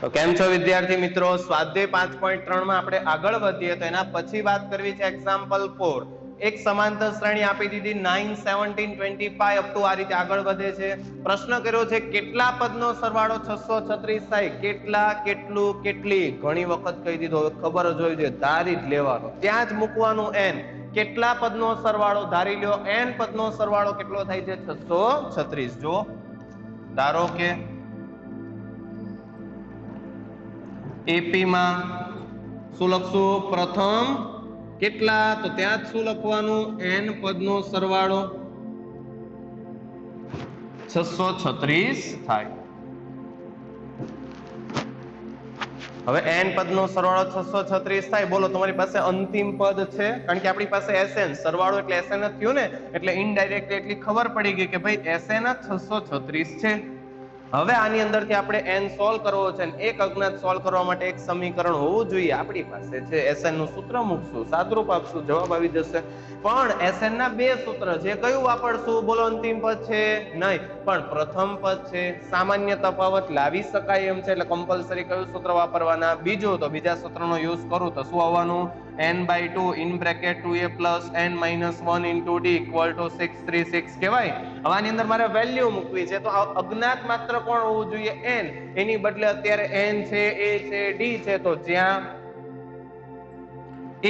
તો કેમ છો વિદ્યાર્થી મિત્રો? સ્વાધ્યાય 5.3 માં આપણે આગળ વધીએ તો એના પછી વાત કરવી છે એક્ઝામ્પલ 4. એક સમાંતર શ્રેણી આપી દીધી 9 17 25 અપ ટુ આ રીતે આગળ વધે છે. પ્રશ્ન કર્યો છે કેટલા પદનો સરવાળો 636 થાય? કેટલા, કેટલું, કેટલી? ઘણી વખત કહી દીધો, ખબર જ હોય છે, ધારી જ લેવાનો, ત્યાં જ મૂકવાનું n. કેટલા પદનો સરવાળો ધારી લ્યો, n પદનો સરવાળો કેટલો થાય છે? 636. જો ધારો કે એપી માં શું લખશું? પ્રથમ કેટલા, તો ત્યાં જ શું લખવાનું? n પદનો સરવાળો 636 થાય. હવે n પદનો સરવાળો 636 થાય. બોલો તમારી પાસે અંતિમ પદ છે? કારણ કે આપણી પાસે Sn સરવાળો એટલે Sn જ થયું ને, એટલે ઇનડાયરેક્ટલી એટલી ખબર પડી ગઈ કે ભાઈ Sn જ 636 છે. હવે આની અંદરથી આપણે n સોલ્વ કરવો છે અને એક અજ્ઞાત સોલ્વ કરવા માટે એક સમીકરણ હોવું જોઈએ. આપણી પાસે છે, Sn નું સૂત્ર મૂકશું, સાદરૂપ આપશું, જવાબ આવી જશે. પણ Sn ના બે સૂત્ર છે, કયું વાપરશું? બોલો, અંતિમ પદ છે નહીં, પણ પ્રથમ પદ છે. સામાન્ય તફાવત લાવી શકાય એમ છે, એટલે કમ્પલસરી કયું સૂત્ર વાપરવાના? બીજું. તો બીજા સૂત્રનો યુઝ કરું તો શું આવવાનું? n/2 in bracket 2a plus n minus 1 into d equal to 636 કહેવાય. હવે આની અંદર મારે વેલ્યુ મૂકવી છે, તો અજ્ઞાત માત્ર કોણ હોવું જોઈએ? n. એની બદલે અત્યારે n છે, a છે, d છે, તો જ્યાં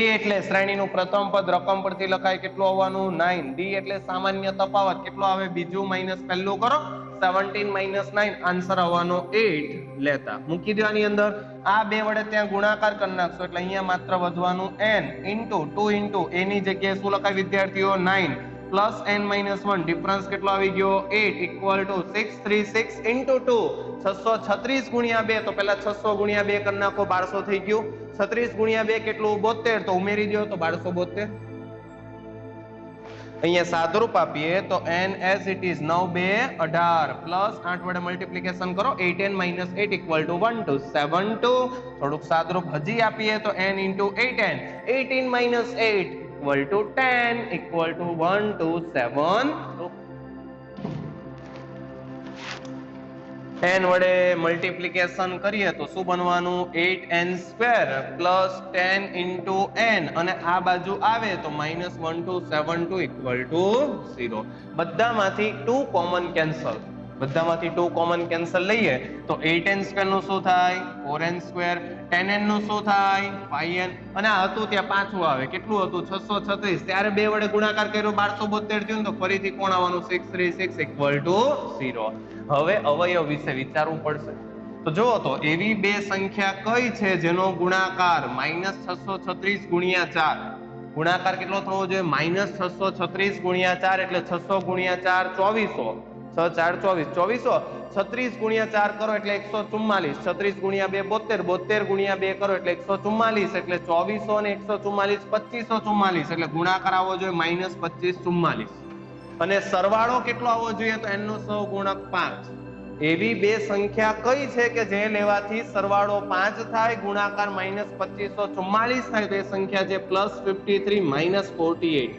a એટલે શ્રેણીનું પ્રથમ પદ રકમ પરથી લખાય, કેટલું આવવાનું? 9. d એટલે સામાન્ય તફાવત, કેટલો આવે? બીજું માઇનસ પહેલું કરો, 17 minus 9, આન્સર આવવાનો 8 લેતા મૂકી દો. આની અંદર આ બે વડે ત્યાં ગુણાકાર કરી નાખશો એટલે અહીંયા માત્ર વધવાનું n ઇન્ટુ 2 ઇન્ટુ a ની જગ્યાએ શું લખાય વિદ્યાર્થીઓ? 9 પ્લસ n minus 1, ડિફરન્સ કેટલો આવી ગયો? 8 ઇક્વલ ટુ 636 ઇન્ટુ 2. 636 ગુણ્યા 2, તો પેલા 600 ગુણ્યા 2 કરી નાખો, 1200 થઈ ગયું. 36 ગુણ્યા 2 કેટલું? 72, તો ઉમેરી દો તો 1272. અહીંયા સાદરૂપ આપીએ તો n as it is 9 2 18 plus 8 વડે મલ્ટીપ્લિકેશન કરો, 8n minus 8 equal to 1272. થોડુંક સાદરૂપ હજી આપીએ તો n into 8n, 18 minus 8 equal to 10 equal to 1272. n વડે મલ્ટીપ્લિકેશન કરીએ તો શું બનવાનું? 8n square plus 10 into n, અને આ બાજુ આવે તો -1272 equal to 0. બધામાંથી 2 કોમન કેન્સલ, બધામાંથી 2 કોમન કેન્સલ લઈએ તો 8n સ્ક્વેર નું શું થાય? 4n square. 10n નું શું થાય? 5n. અને આ હતું ત્યાં પાછું આવે, કેટલું હતું? 636. ત્યારે બે વડે ગુણાકાર કર્યો, 1272 થયું, તો ફરીથી કોણ આવવાનું? 636 equal to 0. હવે અવયવ વિશે વિચારવું પડશે. તો જુઓ તો એવી બે સંખ્યા કઈ છે જેનો ગુણાકાર -636 ગુણ્યા 4, ગુણાકાર કેટલો થવો જોઈએ? -636 ગુણ્યા 4, એટલે 600 ગુણ્યા 4 2400, 6 4 24 36 ગુણ્યા 4 કરો એટલે 144, 36 ગુણ્યા 2 72, 72 ગુણ્યા 2 કરો એટલે 144, એટલે 2400 અને 144 2544, એટલે ગુણાકાર આવવો જોઈએ -2544. અને સરવાળો કેટલો આવવો જોઈએ? તો n નો સહગુણક 5. એવી બે સંખ્યા કઈ છે કે જે લેવાથી સરવાળો 5 થાય, ગુણાકાર -2544 થાય? તો એ સંખ્યા છે +53 -48.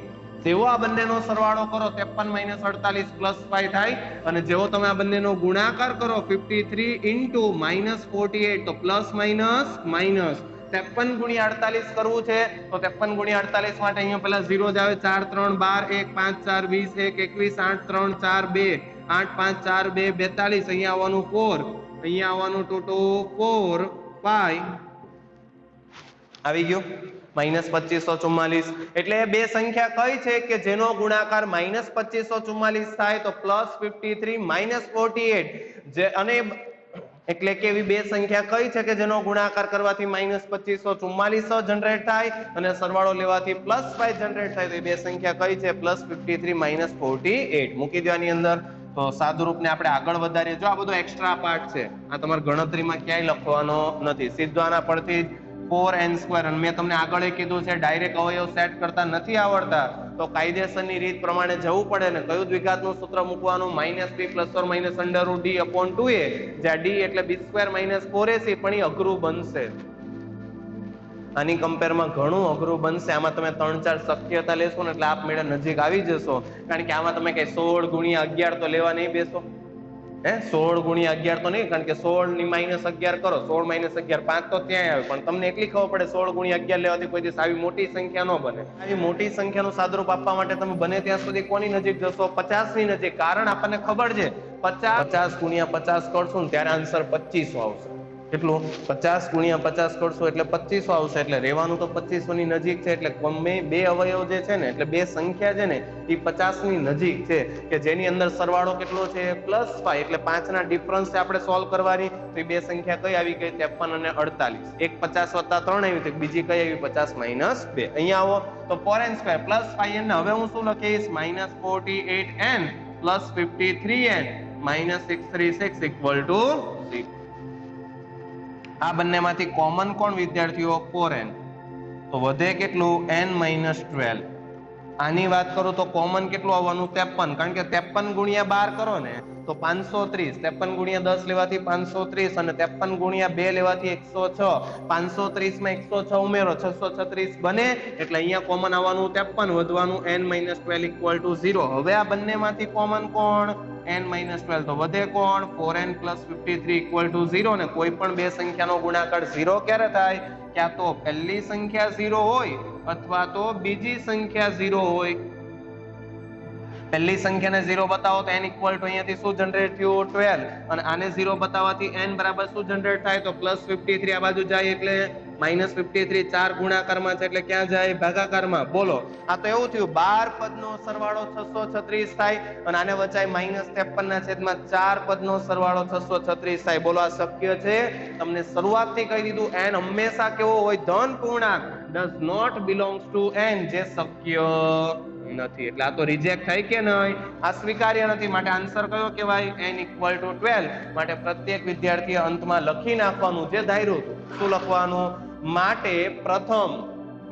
જેવો આ બંનેનો સરવાળો કરો 53 - 48 +5 થાય, અને જેવો તમે આ બંનેનો ગુણાકાર કરો 53 into -48, તો પ્લસ માઇનસ માઇનસ. 53 ગુણ્યા 48 કરવું છે તો 53 ગુણ્યા 48 માટે અહીંયા પેલા 0 જ આવે. 4 3 12 1 5 4 20 1 21 8 3 4 2 8 5 4 2 42. અહીંયા આવવાનું 4, અહીંયા આવવાનું 2 2 4 5 આવી ગયું -2544. એટલે બે સંખ્યા કઈ છે કે જેનો ગુણાકાર -2544 થાય? તો +53 -48. જે અને એટલે કે એવી બે સંખ્યા કઈ છે કે જેનો ગુણાકાર કરવાથી -2544 જનરેટ થાય અને સરવાળો લેવાથી +5 જનરેટ થાય? તો એ બે સંખ્યા કઈ છે? +53 -48 મૂકી દો આની અંદર. તો સાદુરૂપને આપણે આગળ વધારીએ. જો આ બધો એક્સ્ટ્રા પાર્ટ છે, આ તમારે ગણતરીમાં ક્યાંય લખવાનો નથી, સીધો આના પરથી 4n². અને મેં તમને આગળ કીધું છે ડાયરેક્ટ અવયવ સેટ કરતા નથી આવડતા તો કાયદેસરની રીત પ્રમાણે જવું પડે ને. કયું દ્વિઘાતનું સૂત્ર મૂકવાનું? -b +or -√d/2a, જ્યાં d એટલે b² - 4ac. પણ એ અઘરું બનશે, આની કમ્પેરમાં ઘણું અઘરું બનશે. આમાં તમે 3 4 શક્યતા લેશો ને એટલે આપમેળે નજીક આવી જશો, કારણ કે આમાં તમે કઈ 16 ગુણ્યા 11 તો લેવા નહીં બેસો. 16 ગુણ્યા 11 તો નહીં, કારણ કે 16 ની -11 કરો, 16 - 11 5 તો ત્યાં આવે, પણ તમને એટલી ખબર પડે 16 ગુણ્યા 11 લેવાથી કોઈ દિવસ આવી મોટી સંખ્યા ન બને. આવી મોટી સંખ્યાનું સાદુરૂપ આપવા માટે તમે બને ત્યાં સુધી કોની નજીક જશો? 50 ની નજીક. કારણ આપણને ખબર છે 50 ગુણ્યા 50 કરશું ને ત્યારે આન્સર 2500 આવશે. કેટલું? 50 ગુણ્યા 50 કરશો એટલે 2500 આવશે. એટલે રહેવાનું તો 2500 ની નજીક છે. એટલે ગમે બે અવયવ જે છે ને, એટલે બે સંખ્યા છે ને એ 50 ની નજીક છે, કે જેની અંદર સરવાળો કેટલો છે? +5. એટલે 5 ના ડિફરન્સ આપણે સોલ્વ કરવાની. તો એ બે સંખ્યા કઈ આવી ગઈ? 53 અને 48. એક 50 + 3 આવી, તો બીજી કઈ આવી? 50 - 2. અહીંયા આવો તો 4n² + 5n. હવે હું શું લખીશ? -48n + 53n - 636 = 0. આ બંનેમાંથી કોમન કોણ વિદ્યાર્થીઓ? 4n. તો વધે કેટલું? n - 12. આની વાત કરું તો કોમન કેટલું આવવાનું? 53. કારણ કે 53 ગુણ્યા 12 કરો ને તો 530. 53 ગુણ્યા 10 લેવાથી 530, અને 53 ગુણ્યા 2 લેવાથી 106. 530 માં 106 ઉમેરો, 636 બને. એટલે અહીંયા કોમન આવવાનું 53, વધવાનું n - 12 = 0. હવે આ બંનેમાંથી કોમન કોણ? n - 12. તો વધે કોણ? 4n + 53 = 0. ને કોઈ પણ બે સંખ્યાનો ગુણાકાર 0 ક્યારે થાય? ક્યાં તો પહેલી સંખ્યા 0 હોય અથવા તો બીજી સંખ્યા 0 હોય. પહેલી સંખ્યાને 0 બતાવો તો n = અહીંયાથી શું જનરેટ થયું? 12. અને આને 0 બતાવવાથી n બરાબર શું જનરેટ થાય? તો +53 આ બાજુ જાય એટલે -53. 4 ગુણાકારમાં છે એટલે ક્યાં જાય? ભાગાકારમાં. બોલો, આ તો એવું થયું 12 પદનો સરવાળો 636 થાય, અને આને વચાય -53/4 પદનો સરવાળો 636 થાય. બોલો, આ શક્ય છે? તમને શરૂઆતથી કહી દીધું n હંમેશા કેવો હોય? ધન પૂર્ણાંક. does not belongs to n, જે શક્ય નથી. એટલે આ તો રિજેક્ટ થાય કે નહીં? આ સ્વીકાર્ય નથી. માટે આન્સર કયો કહેવાય? n = 12. માટે પ્રત્યેક વિદ્યાર્થીએ અંતમાં લખી નાખવાનું જે ધાર્યું હતું. શું લખવાનું? માટે પ્રથમ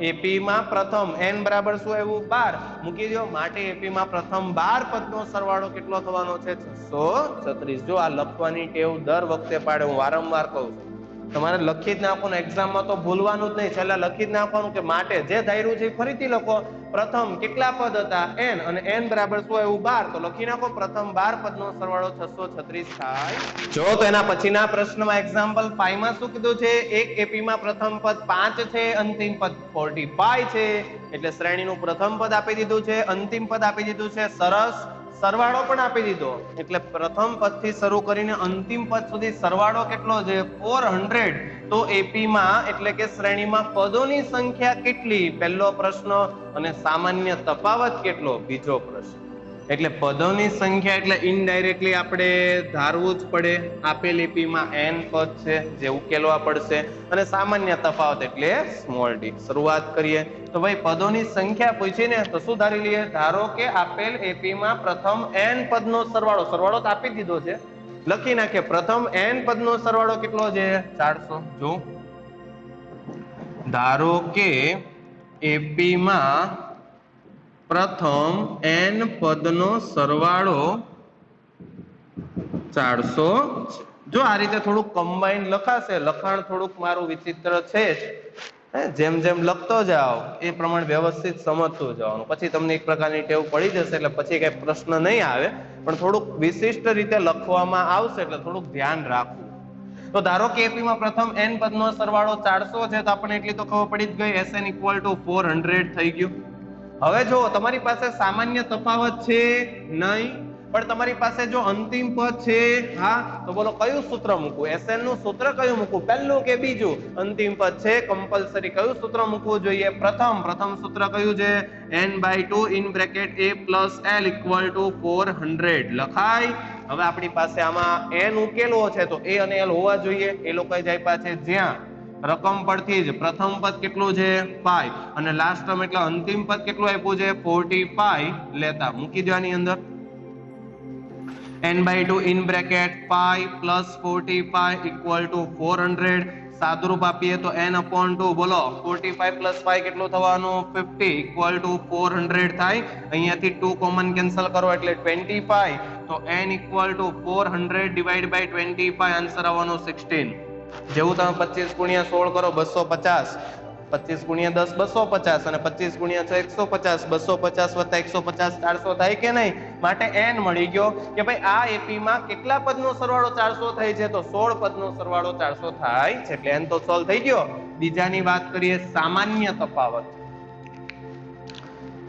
એપી માં પ્રથમ n બરાબર શું આવ્યું? 12 મૂકી દો. માટે એપી માં પ્રથમ 12 પદનો સરવાળો કેટલો થવાનો છે? 636. જો આ લખવાની ટેવ દર વખતે પાડે, હું વારંવાર કહું છું. તમારે લખી જ નાખવાનું, એક્ઝામમાં તો ભૂલવાનું જ નહીં. છેલ્લા લખી જ નાખવાનું કે માટે જે ધાર્યું છે ફરીથી લખો. પ્રથમ કેટલા પદ હતા? n, અને n બરાબર શું આવ્યું? 12. તો લખી નાખો પ્રથમ 12 પદનો સરવાળો 636 થાય. જો તો એના પછીના પ્રશ્નમાં એક્ઝામ્પલ 5 માં શું કીધું છે? એક એપી માં પ્રથમ પદ 5 છે, અંતિમ પદ 45 છે. એટલે શ્રેણીનું પ્રથમ પદ આપી દીધું છે, અંતિમ પદ આપી દીધું છે. સરસ. સરવાળો પણ આપી દીધો. એટલે પ્રથમ પદથી શરૂ કરીને અંતિમ પદ સુધી સરવાળો કેટલો છે? 400. તો એપી માં એટલે કે શ્રેણીમાં પદોની સંખ્યા કેટલી? પહેલો પ્રશ્ન. અને સામાન્ય તફાવત કેટલો? બીજો પ્રશ્ન. એટલે પદોની સંખ્યા એટલે ઇનડાયરેક્ટલી આપણે ધારવું જ પડે. આપેલ એપી માં n પદ છે, જે ઉકેલવા પડશે. અને સામાન્ય તફાવત એટલે સ્મોલ d. શરૂઆત કરીએ તો ભાઈ પદોની સંખ્યા પૂછીને તો શું ધારી લઈએ? ધારો કે આપેલ એપી માં પ્રથમ n પદનો સરવાળો, સરવાળો તો આપી દીધો છે, લખી નાખીએ. પ્રથમ n પદનો સરવાળો કેટલો છે? 400. જો ધારો કે એપી માં પ્રથમ n પદનો સરવાળો 400. જો આ રીતે થોડુંક કમ્બાઈન લખાશે, લખાણ થોડુંક મારું વિચિત્ર છે જ. જેમ જેમ લખતો જાઓ એ પ્રમાણે વ્યવસ્થિત સમજતું જવાનું. પછી તમને એક પ્રકારની ટેવ પડી જશે, એટલે પછી કઈ પ્રશ્ન નહીં આવે. પણ થોડુંક વિશિષ્ટ રીતે લખવામાં આવશે, એટલે થોડુંક ધ્યાન રાખવું. તો ધારો કે એપી માં પ્રથમ n પદનો સરવાળો 400 છે, તો આપણને એટલી તો ખબર પડી જ ગઈ. Sn = 400 થઈ ગયું. હવે જો તમારી પાસે સામાન્ય તફાવત છે નહીં, પણ તમારી પાસે જો અંતિમ પદ છે, હા, તો બોલો કયું સૂત્ર મૂકવું? Sn નું સૂત્ર કયું મૂકવું? પહેલું કે બીજું? અંતિમ પદ છે, કમ્પલસરી કયું સૂત્ર મૂકવું જોઈએ? પ્રથમ સૂત્ર કયું છે? n/2 (a + l = 400 લખાય. હવે આપણી પાસે આમાં n ઉકેલવો છે, તો a અને l હોવા જોઈએ. એ લોકો જ આપ્યા છે જ્યાં રકમ પરથી જ પ્રથમ પદ કેટલું છે? 5, અને લાસ્ટ ટર્મ એટલે અંતિમ પદ કેટલું આપ્યું છે? 45 લેતા મૂકી દેવાની અંદર. n/2 (5 + 45 = 400. સાદુરૂપ આપીએ તો n/2. બોલો 45 + 5 કેટલું થવાનું? 50 = 400 થાય. અહીંયાથી 2 કોમન કેન્સલ કરો એટલે 25. તો n = 400 / 25. આન્સર આવવાનો 16. જેવું તમે 25 × 16 કરો 250. 25 ગુણ્યા 10 250 અને 25 ગુણ્યા 6 150 250 વત્તા 150 400 થાય કે નહીં? માટે n મળી ગયો કે ભાઈ આ એપી માં કેટલા પદનો સરવાળો 400 થાય છે? તો 16 પદનો સરવાળો 400 થાય છે, એટલે n તો સોલ્વ થઈ ગયો. બીજાની વાત કરીએ સામાન્ય તફાવત.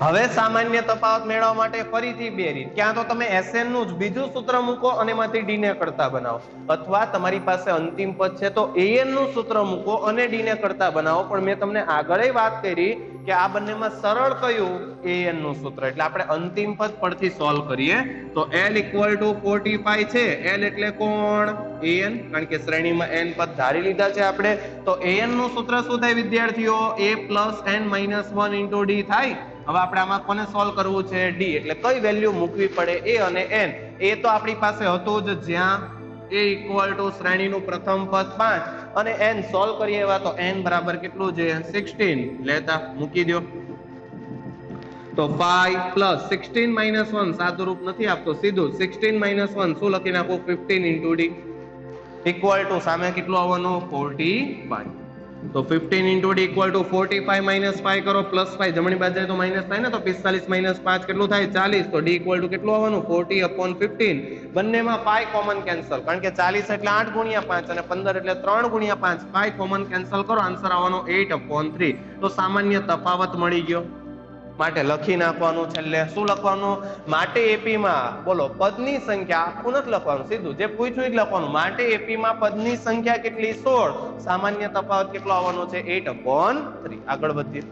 હવે સામાન્ય તફાવત મેળવવા માટે ફરીથી બે રીત. ક્યાં તો તમે SN નું જ બીજું સૂત્ર મૂકો અને એમાંથી d ને કરતા બનાવો, અથવા તમારી પાસે અંતિમ પદ છે તો AN નું સૂત્ર મૂકો અને d ને કરતા બનાવો. પણ મેં તમને આગળ વાત કરી કે આ બંનેમાં સરળ કયું? AN નું સૂત્ર. એટલે આપણે અંતિમ પદ પરથી સોલ્વ કરીએ. તો L = 45 છે. L એટલે કોણ? AN, કારણ કે શ્રેણીમાં n પદ ધારી લીધા છે આપણે. તો AN નું સૂત્ર શું થાય વિદ્યાર્થીઓ? A + n - 1 * d થાય. હવે આપણે આમાં કોને સોલ્વ કરવું છે? d. એટલે કઈ વેલ્યુ મૂકવી પડે? a અને n. a તો આપણી પાસે હતું જ, જ્યાં a = શ્રેણીનું પ્રથમ પદ 5 અને n સોલ્વ કરીએ એવા તો n બરાબર કેટલું છે? 16 લેતા મૂકી દો. તો 5 + 16 - 1 સાદું રૂપ નથી આપતો, સીધું 16 - 1 શું લખી નાખું? 15 * d = સામે કેટલું આવવાનું? 45. તો 15 * d = 45 - 5 કરો +5, જમણી બાજુ જાય તો માઈનસ થાય ને, તો 45 - 5 કેટલું થાય? 40. તો d = કેટલું આવવાનું? 40/15. બંનેમાં 5 કોમન કેન્સલ, કારણ કે 40 એટલે 8 × 5 અને 15 એટલે 3 × 5. 5 કોમન કેન્સલ કરો, આન્સર આવવાનો 8/3. તો સામાન્ય તફાવત મળી ગયો. માટે લખી નાખવાનું છેલ્લે. શું લખવાનું? માટે એપી માં બોલો પદની સંખ્યા, આખું નથી લખવાનું, સીધું જે પૂછ્યું એ જ લખવાનું. માટે એપી માં પદની સંખ્યા કેટલી? 16. સામાન્ય તફાવત કેટલો આવવાનો છે? 8/3. આગળ વધીએ.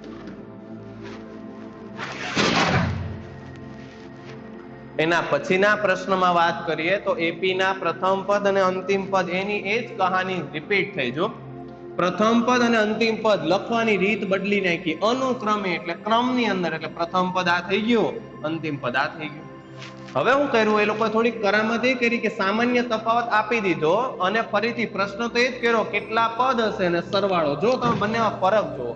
એના પછીના પ્રશ્નમાં વાત કરીએ તો એપી ના પ્રથમ પદ અને અંતિમ પદ એની એ જ કહાની રિપીટ થઈ. જો પ્રથમ પદ અને અંતિમ પદ લખવાની રીત બદલી નાખી, અનુક્રમે એટલે ક્રમની અંદર. એટલે પ્રથમ પદ આ થઈ ગયું, અંતિમ પદ આ થઈ ગયું. હવે હું કર્યું, એ લોકોએ થોડીક કરામત એ કરી કે સામાન્ય તફાવત આપી દીધો અને ફરીથી પ્રશ્ન તો એ જ કર્યો કેટલા પદ હશે અને સરવાળો. જો તમે બંનેમાં ફરક જુઓ,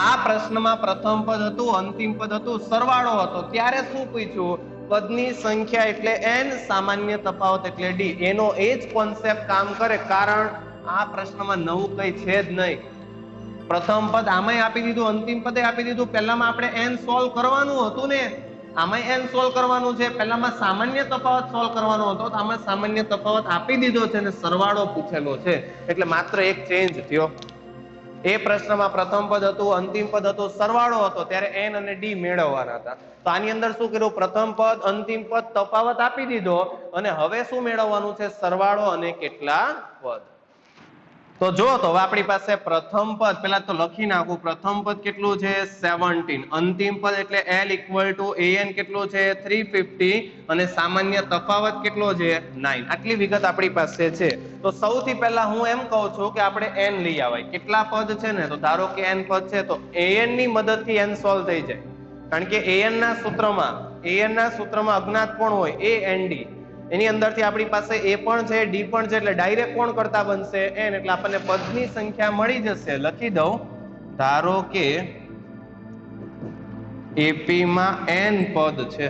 આ પ્રશ્નમાં પ્રથમ પદ હતું, અંતિમ પદ હતું, સરવાળો હતો. ત્યારે શું પૂછ્યું? પદની સંખ્યા એટલે n, સામાન્ય તફાવત એટલે d. એનો એ જ કોન્સેપ્ટ કામ કરે, કારણ આ પ્રશ્નમાં નવું કઈ છે જ નહીં. પ્રથમ પદ આમાંય આપી દીધું, અંતિમ પદે આપી દીધું. પહેલામાં આપણે n સોલ્વ કરવાનું હતું ને, આમાંય n સોલ્વ કરવાનું છે. પહેલામાં સામાન્ય તફાવત સોલ્વ કરવાનો હતો, તો આમાં સામાન્ય તફાવત આપી દીધો છે અને સરવાળો પૂછેલો છે. એટલે માત્ર એક ચેન્જ થયો. એ પ્રશ્નમાં પ્રથમ પદ હતું, અંતિમ પદ હતું, સરવાળો હતો, ત્યારે n અને d મેળવવાના હતા. તો આની અંદર શું કર્યું? પ્રથમ પદ, અંતિમ પદ, તફાવત આપી દીધો અને હવે શું મેળવવાનું છે? સરવાળો અને કેટલા પદ. તો જો તો હવે આપણી પાસે પ્રથમ પદ પહેલા તો લખી નાખું. પ્રથમ પદ કેટલું છે? 17. અંતિમ પદ એટલે L = AN કેટલું છે? 350 અને સામાન્ય તફાવત કેટલો છે? 9. આટલી વિગત આપણી પાસે છે. તો સૌથી પહેલા હું એમ કહું છું કે આપણે n લઈ આવાય. કેટલા પદ છે ને, તો ધારો કે n પદ છે તો AN ની મદદથી n સોલ્વ થઈ જાય. કારણ કે AN ના સૂત્રમાં અજ્ઞાત કોણ હોય? A and D. એની અંદરથી આપણી પાસે a પણ છે, d પણ છે, એટલે ડાયરેક્ટ કોણ કરતા બનશે? n. એટલે આપણને પદની સંખ્યા મળી જશે. લખી દઉં, ધારો કે એપી માં n પદ છે,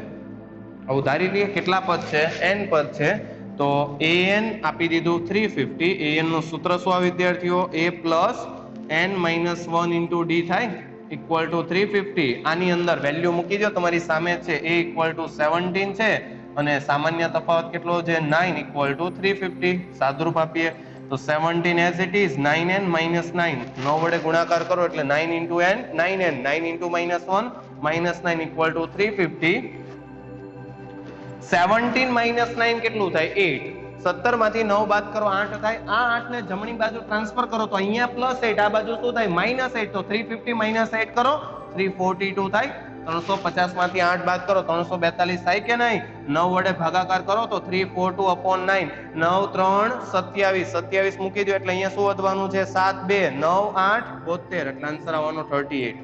આવું ધારી લઈએ. કેટલા પદ છે? n પદ છે. તો an આપી દીધું 350. an નું સૂત્ર શું આ વિદ્યાર્થીઓ? a + n - 1 * d થાય = 350. આની અંદર વેલ્યુ મૂકી દો, તમારી સામે છે. a = 17 છે અને સામાન્ય તફાવત કેટલો છે? 9 = 350. સાદુરૂપ આપીએ તો 17 as it is, 9n - 9. 9 વડે ગુણાકાર કરો એટલે 9 * n, 9n, 9 * -1 -9 = 350. 17 - 9 કેટલું થાય? 8. 17 માંથી 9 બાદ કરો 8 થાય. આ 8 ને જમણી બાજુ ટ્રાન્સફર કરો તો અહીંયા +8, આ બાજુ શું થાય? -8. તો 350 - 8 કરો 342 થાય. 350 માંથી 8 બાદ કરો 342 થાય કે નહીં? 9 વડે ભાગાકાર કરો તો 342/9. 9 3 27. 27 મૂકી દો એટલે અહીંયા શું વધવાનું છે? 7 2 9 8 72. એટલે આન્સર આવવાનો 38.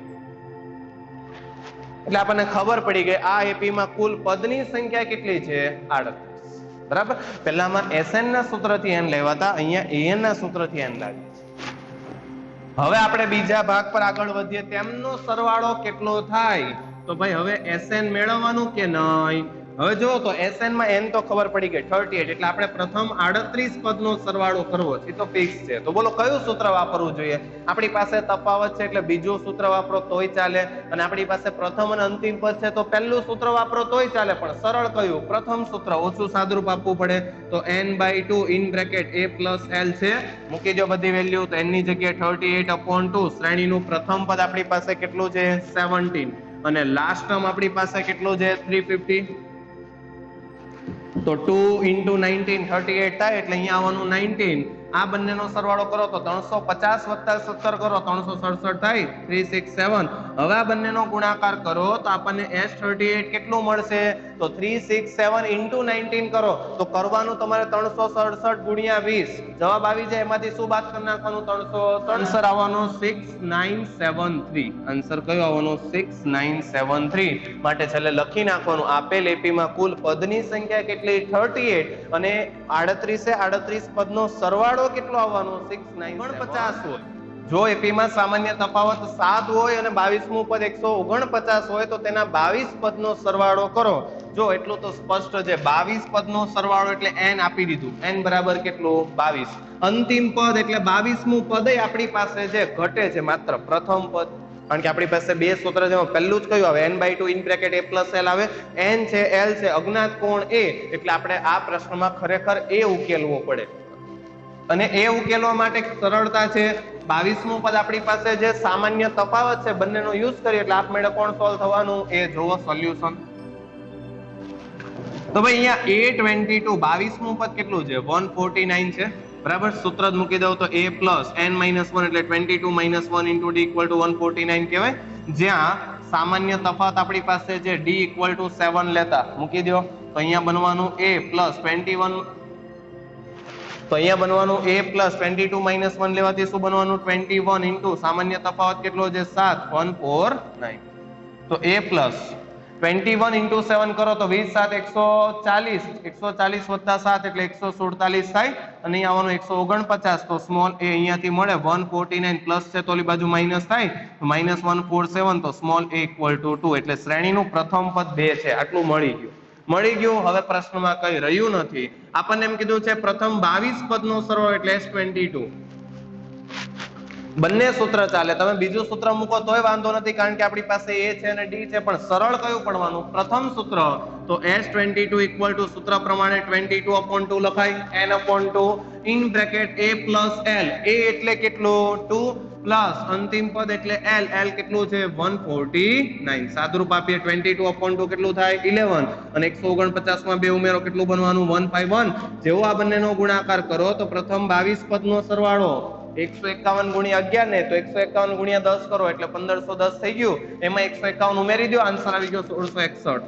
એટલે આપણને ખબર પડી ગઈ આ એપી માં કુલ પદની સંખ્યા કેટલી છે? 38. બરાબર. પહેલામાં SN ના સૂત્રથી n લેવાતા, અહીંયા AN ના સૂત્રથી n લાવીએ. હવે આપણે બીજા ભાગ પર આગળ વધીએ. તેમનો સરવાળો કેટલો થાય? તો ભાઈ હવે SN મેળવવાનું કે નહીં? હવે જો તો SN માં n તો ખબર પડી ગઈ 38 એટલે આપણે પ્રથમ 38 પદનો સરવાળો કરવો છે તો ફિક્સ છે. તો બોલો કયું સૂત્ર વાપરવું જોઈએ? આપણી પાસે તફાવત છે એટલે બીજું સૂત્ર વાપરો તોય ચાલે, અને આપણી પાસે પ્રથમ અને અંતિમ પદ છે તો પહેલું સૂત્ર વાપરો તોય ચાલે, પણ સરળ કયું? પ્રથમ સૂત્ર. ઓછું સાદરૂપ આપવું પડે તો n/2 in bracket a + l છે. મૂકી દો બધી વેલ્યુ તો n ની જગ્યાએ 38/2. શ્રેણીનું પ્રથમ પદ આપણી પાસે કેટલું છે? 17. અને લાસ્ટ ટર્મ આપણી પાસે કેટલું છે? 350. તો 2 × 19 38 થાય એટલે અહીંયા આવવાનું 19. આ બંનેનો સરવાળો કરો તો 350 + 17 કરો 367 થાય 367. હવે આ બંનેનો ગુણાકાર કરો તો આપણને S38 કેટલું મળશે? તો 367 × 19 કરો તો કરવાનું તમારે 367 × 20. જવાબ આવી જાય એમાંથી શું બાદ કરી નાખવાનું? 300. આન્સર આવવાનો 6973. આન્સર કયો આવવાનો? 6973. માટે છેલ્લે લખી નાખવાનું આપેલ એપીમાં કુલ પદની સંખ્યા કેટલી? 38 અને 38 પદનો સરવાળો કેટલો આવવાનો? 649 હોય. જો એપીમાં સામાન્ય તફાવત 7 હોય અને 22મું પદ 149 હોય તો તેના 22 પદનો સરવાળો કરો. જો એટલું તો સ્પષ્ટ છે, 22 પદનો સરવાળો એટલે n આપી દીધું. n બરાબર કેટલું? 22. અંતિમ પદ એટલે 22મું પદ આપણી પાસે જે ઘટે છે માત્ર પ્રથમ પદ, કારણ કે આપણી પાસે બે સૂત્ર છે. પહેલું જ કયું આવે? n/2 in bracket a + l આવે. n છે, l છે, અજ્ઞાત કોણ a, એટલે આપણે આ પ્રશ્નમાં ખરેખર a ઉકેલવો પડે. અને એ ઉકેલવા માટે સરળતા છે. 22મું પદ આપણી પાસે જે સામાન્ય તફાવત છે બંનેનો યુઝ કરીએ એટલે આપમેળે કોણ સોલ્વ થવાનું? એ જોવો સોલ્યુશન. તો ભાઈ અહીંયા a22 22મું પદ કેટલું છે? 149 છે. બરાબર, સૂત્ર જ મૂકી દઉં તો a + n-1 એટલે 22 - 1 × d = 149 કહેવાય. જ્યાં સામાન્ય તફાવત આપણી પાસે છે d = 7 લેતા મૂકી દો તો અહીંયા બનવાનું a + 21. તો અહીંયા બનવાનું a + 22 - 1 લેવાથી શું બનવાનું? 21 × સામાન્ય તફાવત કેટલો છે? 7 149. તો a + 21 × 7 કરો તો 20 × 7 140. 140 + 7 એટલે 147 થાય. અને અહીંયા આવવાનું 149. તો સ્મોલ a અહીંયાથી મળે 149 પ્લસ છે તો ઓલી બાજુ માઇનસ થાય તો -147. તો સ્મોલ a = 2. એટલે શ્રેણીનું પ્રથમ પદ 2 છે. આટલું મળી ગયું. હવે પ્રશ્નમાં કઈ રહ્યું નથી. આપણને એમ કીધું છે પ્રથમ 22 પદનો સરવાળો એટલે S22. બંને સૂત્ર ચાલે. તમે બીજું સૂત્ર મૂકો તોય વાંધો નથી, કારણ કે આપણી પાસે a છે અને d છે, પણ સરળ કયું પડવાનું? પ્રથમ સૂત્ર. તો S22 = સૂત્ર પ્રમાણે 22/2 લખાય. n/2 in bracket a + l. a એટલે કેટલું? 2 પ્લસ અંતિમ પદ એટલે l. l કેટલું છે? 149. સાદરૂપ આપીએ 22/2 કેટલું થાય? 11. અને 149 માં 2 ઉમેરો કેટલું બનવાનું? 151. જેવો આ બંનેનો ગુણાકાર કરો તો પ્રથમ 22 પદનો સરવાળો 151 × 11 ને તો 151 × 10 કરો એટલે 1510 થઈ ગયું. એમાં 151 ઉમેરી દો, આન્સર આવી ગયો 1661.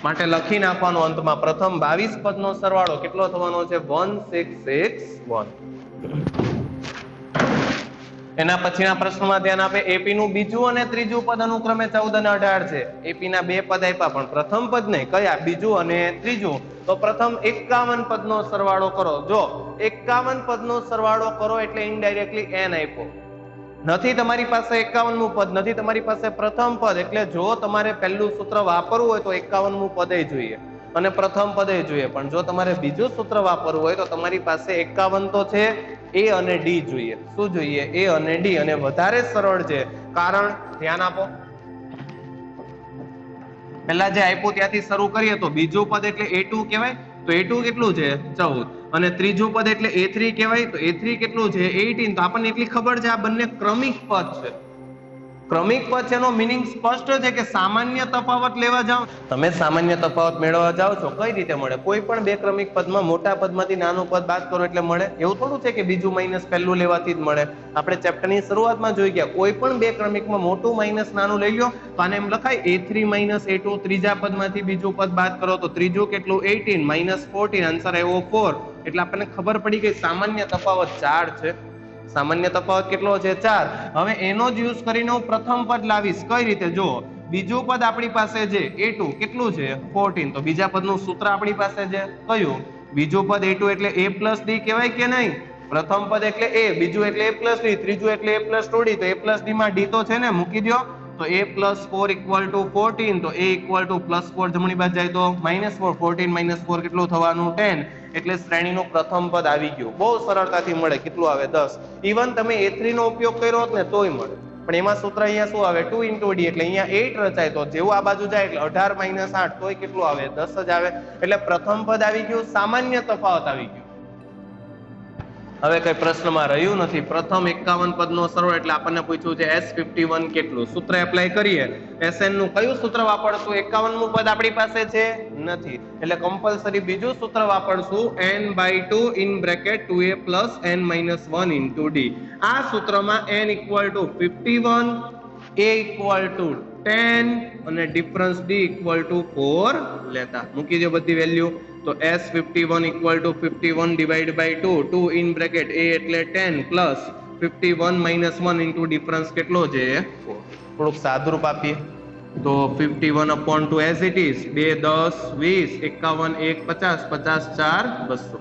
માટે લખી નાખવાનું અંતમાં પ્રથમ 22 પદનો સરવાળો કેટલો થવાનો છે? 1661. એના પછીના પ્રશ્નમાં ધ્યાન આપે. એપી નું બીજું અને ત્રીજું પદ અનુક્રમે 14 અને 18 છે. એપી ના બે પદ આપ્યા પણ પ્રથમ પદ નહીં. કયા? બીજું અને ત્રીજું. તો પ્રથમ 51 પદનો સરવાળો કરો. જો 51 પદનો સરવાળો કરો એટલે ઇનડાયરેક્ટલી n આપ્યો. નથી તમારી પાસે 51મું પદ, નથી તમારી પાસે પ્રથમ પદ, એટલે જો તમારે પહેલું સૂત્ર વાપરવું હોય તો 51મું પદ જોઈએ અને પ્રથમ પદ જોઈએ. પણ જો તમારે બીજું સૂત્ર વાપરવું હોય તો તમારી પાસે 51 તો છે, a અને d જોઈએ. શું જોઈએ? a અને d. અને વધારે સરળ છે, કારણ ધ્યાન આપો. પહેલા જે આપ્યું ત્યાંથી શરૂ કરીએ તો બીજું પદ એટલે a2 કહેવાય. તો a2 કેટલું છે? 14. અને ત્રીજું પદ એટલે a3 કહેવાય. તો a3 કેટલું છે? 18. તો આપણને એટલી ખબર છે આ બંને ક્રમિક પદ છે. ક્રમિક પદ છે એનો મીનિંગ સ્પષ્ટ છે કે સામાન્ય તફાવત લેવા જાઓ. તમે સામાન્ય તફાવત મેળવવા જાઓ છો, કઈ રીતે મળે? કોઈ પણ બે ક્રમિક પદમાં મોટા પદમાંથી નાનું પદ બાદ કરો એટલે મળે. એવું થોડું છે કે બીજું માઇનસ પહેલું લેવાથી જ મળે. આપણે ચેપ્ટરની શરૂઆતમાં જોઈ ગયા, કોઈ પણ બે ક્રમિકમાં મોટું માઇનસ નાનું લઈ લો તો આને એમ લખાય a3 - a2. ત્રીજા પદમાંથી બીજું પદ બાદ કરો તો ત્રીજું કેટલું? 18 - 14. આન્સર આવ્યો 4. એટલે આપણને ખબર પડી ગઈ સામાન્ય તફાવત 4 છે. સામાન્ય તફાવત કેટલો છે? 4. હવે એનો જ યુઝ કરીને હું પ્રથમ પદ લાવીશ. કઈ રીતે? જો બીજું પદ આપણી પાસે છે a2 કેટલું છે? 14. તો બીજા પદનું સૂત્ર આપણી પાસે છે કયું? બીજું પદ a2 એટલે a + d કહેવાય કે નહીં? પ્રથમ પદ એટલે a, બીજું એટલે a + d, ત્રીજું એટલે a + 2d. તો a + d માં d તો છે ને, મૂકી દો. તો a + 4 = 14, તો a = +4 જમણી બાજુ જાય તો -4, 14 - 4 કેટલું થવાનું 10, એટલે શ્રેણીનું પ્રથમ પદ આવી ગયું. બહુ સરળતાથી મળે. કેટલું આવે 10. ઇવન તમે a3 નો ઉપયોગ કર્યો હોત ને તોય મળે, પણ એમાં સૂત્ર અહીંયા શું આવે 2 × d, એટલે અહીંયા 8 રચાય, તો જેવું આ બાજુ જાય એટલે 18 - 8 તોય કેટલું આવે 10 જ આવે. એટલે પ્રથમ પદ આવી ગયું, સામાન્ય તફાવત આવી ગયું. હવે કઈ પ્રશ્નમાં રહ્યું નથી. પ્રથમ 51 પદનો સરવાળો એટલે આપણને પૂછ્યું છે S51 કેટલું. સૂત્ર એપ્લાય કરીએ. Sn નું કયું સૂત્ર વાપરશું? 51મું પદ આપણી પાસે છે નથી, એટલે કમ્પલસરી બીજું સૂત્ર વાપરશું, n/2 (2a + n - 1 × d). આ સૂત્રમાં n = 51, a = 10 અને ડિફરન્સ d = 4 લેતા મૂકી દો બધી વેલ્યુ. તો S51 = 51 / 2, 2 (a એટલે 10 + 51 - 1 × ડિફરન્સ કેટલો છે 4. થોડુંક સાદુરૂપ આપીએ તો 51/2 એઝ ઇટ ઇઝ, 2 10 20, 51 1 50, 50 4 200.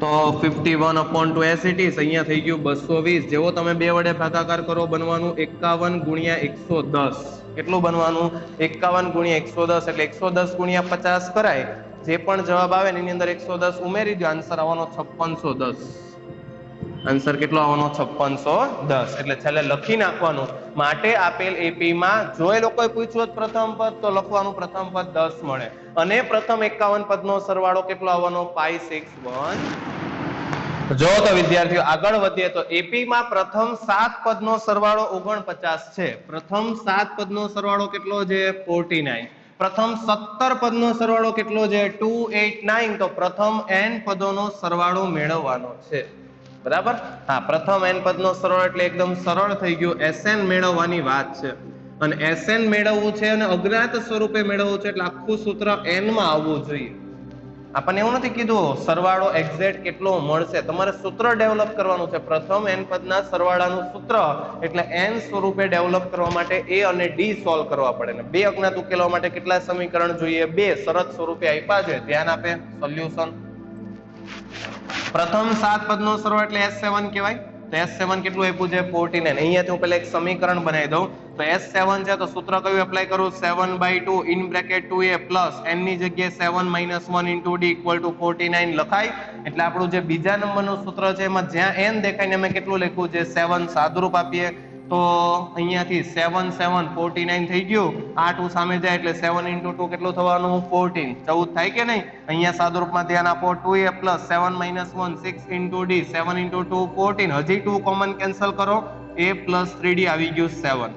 તો 51/2 એઝ ઇટ ઇઝ અહીંયા થઈ ગયું 220. જેવો તમે 2 વડે ભાગાકાર કરો બનવાનું 51 × 110. કેટલું બનવાનું 51 × 110, એટલે 110 × 50 કરાય. જે પણ જવાબ આવે ને એની અંદર 110 ઉમેરી દો, આન્સર આવવાનો 5610. આન્સર કેટલો આવવાનો 5610. એટલે છેલ્લે લખી નાખવાનું. માટે આપેલ એપી માં જો એ લોકોએ પૂછ્યું હોત પ્રથમ પદ તો લખવાનું પ્રથમ પદ 10 મળે, અને પ્રથમ 51 પદનો સરવાળો કેટલો આવવાનો 561. જો તો વિદ્યાર્થીઓ આગળ વધીએ તો એપી માં પ્રથમ 7 પદનો સરવાળો 49 છે. પ્રથમ 7 પદનો સરવાળો કેટલો છે 49. પ્રથમ 17 પદનો સરવાળો કેટલો છે 289. તો પ્રથમ n પદોનો સરવાળો મેળવવાનો છે. બરાબર. હા, પ્રથમ n પદનો સરવાળો એટલે એકદમ સરળ થઈ ગયું. Sn મેળવવાની વાત છે, અને Sn મેળવવું છે અને અજ્ઞાત સ્વરૂપે મેળવવું છે, એટલે આખું સૂત્ર n માં આવવું જોઈએ. આપણને એવું નથી કીધું સરવાળો એક્ઝેક્ટ કેટલો મળશે, તમારે સૂત્ર ડેવલપ કરવાનું છે. પ્રથમ n પદના સરવાળાનું સૂત્ર એટલે n સ્વરૂપે ડેવલપ કરવા માટે a અને d સોલ્વ કરવા પડે, ને બે અજ્ઞાત ઉકેલવા માટે કેટલા સમીકરણ જોઈએ 2 શરત સ્વરૂપે આપ્યા છે. ધ્યાન આપે. સોલ્યુશન. પ્રથમ 7 પદનો સરવાળો એટલે S7 કહેવાય. તો S7 કેટલું આપ્યું છે 49. અહીંયાથી હું પહેલા એક સમીકરણ બનાવી દઉં. તો S7 છે તો સૂત્ર કયું એપ્લાય કરું 7/2 (2a + n ની જગ્યાએ 7 - 1 × d = 49 લખાય. એટલે આપણું જે બીજા નંબરનું સૂત્ર છે એમાં જ્યાં n દેખાય ને અમે કેટલું લખ્યું છે 7. સાદુરૂપ આપીએ તો અહીંયાથી 7 7 49 થઈ ગયું. આ 2 સામે જાય એટલે 7 × 2 કેટલું થવાનું 14. 14 થાય કે નહીં? અહીંયા સાદુરૂપમાં ધ્યાન આપો. 2a + 7 - 1 6 × d, 7 × 2 14. હજી 2 કોમન કેન્સલ કરો, a + 3d આવી ગયું 7.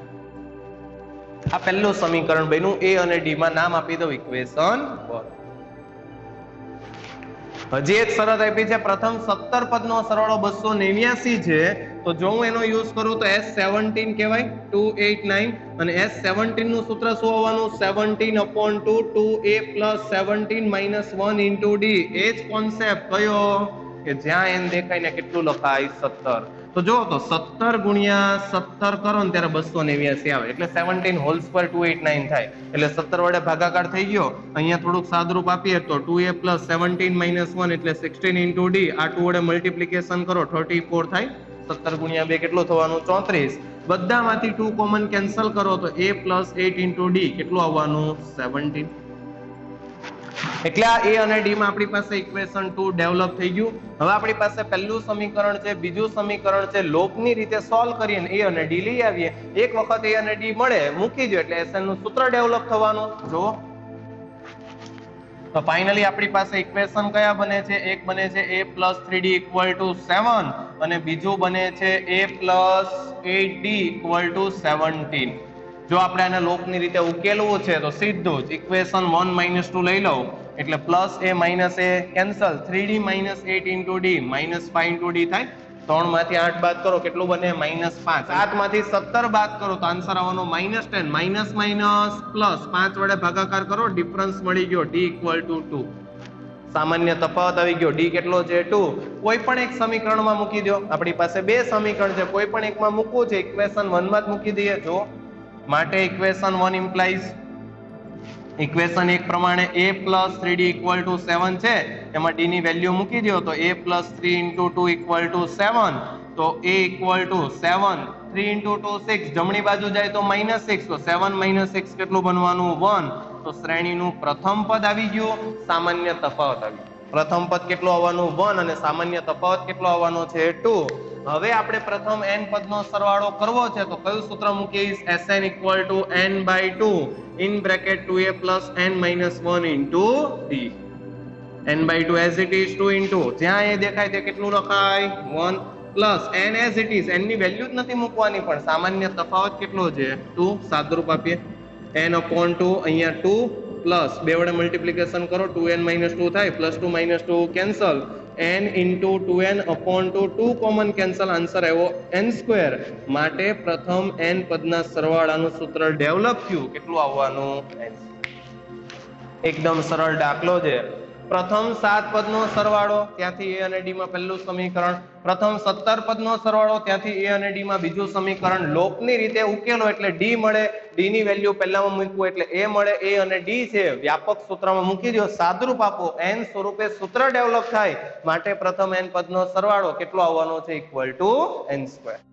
આ પહેલું સમીકરણ બન્યું. a અને d માં નામ આપી દો ઇક્વેશન 1. હજી એક શરત આપી છે. પ્રથમ 17 પદનો સરવાળો 289 છે. તો જો હું એનો યુઝ કરું તો S17 કહેવાય 289, અને S17 નું સૂત્ર શું આવવાનું 17/2 2a + 17 - 1 × d. એ જ કોન્સેપ્ટ કયો કે જ્યાં n દેખાય ને કેટલું લખાય 17. તો જો તો 17 × 17 કરો ને ત્યારે 289 આવે, એટલે 17 હોલ સ્ક્વેર 289 થાય. એટલે 17 વડે ભાગાકાર થઈ ગયો. અહીંયા થોડુંક સાદુરૂપ આપીએ તો 2a + 17 - 1 એટલે 16 × d. આ 2 વડે મલ્ટીપ્લિકેશન કરો 34 થાય. 17 × 2 કેટલું થવાનું 34. બધામાંથી 2 કોમન કેન્સલ કરો તો a + 8 × d કેટલું આવવાનું 17. એટલે આ a અને d માં આપણી પાસે ઇક્વેશન 2 ડેવલપ થઈ ગયું. હવે આપણી પાસે પહેલું સમીકરણ છે, બીજું સમીકરણ છે. લોપની રીતે સોલ્વ કરીને a અને d લઈ આવીએ. એક વખત a અને d મળે મૂકી દો એટલે Sn નું સૂત્ર ડેવલપ થવાનું. જો તો ફાઇનલી આપણી પાસે ઇક્વેશન કયા બને છે? એક બને છે a + 3d = 7, અને બીજું બને છે a + 8d = 17. જો આપણે આને લોપની રીતે ઉકેલવું છે તો સીધું જ ઇક્વેશન 1 - 2 લઈ લઉં એટલે +a - a cancel, 3d - 8 × d -5 × d થાય. 3 માંથી 8 બાદ કરો કેટલું બને -5. 7 માંથી 17 બાદ કરો તો આન્સર આવવાનો -10. માઇનસ માઇનસ પ્લસ 5 વડે ભાગાકાર કરો, ડિફરન્સ મળી ગયો d = 2. સામાન્ય તફાવત આવી ગયો. d કેટલો છે 2. કોઈ પણ એક સમીકરણમાં મૂકી દો. આપણી પાસે બે સમીકરણ છે, કોઈ પણ એકમાં મૂકવું છે ઇક્વેશન 1 માં જ મૂકી દઈએ. જો માટે ઇક્વેશન 1 ઇમ્પ્લાઇઝ ઇક્વેશન 1 પ્રમાણે a + 3d = 7 છે. એમાં d ની વેલ્યુ મૂકી દો તો a + 3 × 2 = 7. તો a = 7, 3 into 2 6, જમણી બાજુ જાય તો -6, તો 7 - 6 કેટલું બનવાનું 1. તો શ્રેણીનું પ્રથમ પદ આવી ગયું, સામાન્ય તફાવત આવી ગયો. પ્રથમ પદ કેટલું આવવાનું 1 અને સામાન્ય તફાવત કેટલો આવવાનો છે 2. હવે આપણે પ્રથમ n પદનો સરવાળો કરવો છે તો કયું સૂત્ર મૂકીશ? Sn = n/2 in bracket 2a plus n minus 1 into d. n/2 as it is 2 into જ્યાં એ દેખાય તે કેટલું લખાય 1 plus n as it is, n ની વેલ્યુ જ નથી મૂકવાની પણ સામાન્ય તફાવત કેટલો છે 2. સાદુરૂપ આપીએ n/2, અહીંયા 2 પ્લસ 2 વડે મલ્ટીપ્લિકેશન કરો 2n - 2 થાય, +2 - 2 cancel, n into 2n/2, 2 common cancel, answer આવ્યો n². માટે પ્રથમ n પદના સરવાળાનું સૂત્ર ડેવલપ થયું, કેટલું આવવાનું n². એકદમ સરળ દાખલો છે. પ્રથમ 7 પદનો સરવાળો, ત્યાંથી a અને d માં પહેલું સમીકરણ. પ્રથમ 17 પદનો સરવાળો, ત્યાંથી a અને d માં બીજું સમીકરણ. લોપની રીતે ઉકેલો એટલે d મળે, d ની વેલ્યુ પહેલામાં મૂકવું એટલે a મળે, a અને d છે વ્યાપક સૂત્રમાં મૂકી દો, સાદુરૂપ આપો, n સ્વરૂપે સૂત્ર ડેવલપ થાય. માટે પ્રથમ n પદનો સરવાળો કેટલો આવવાનો છે? = n².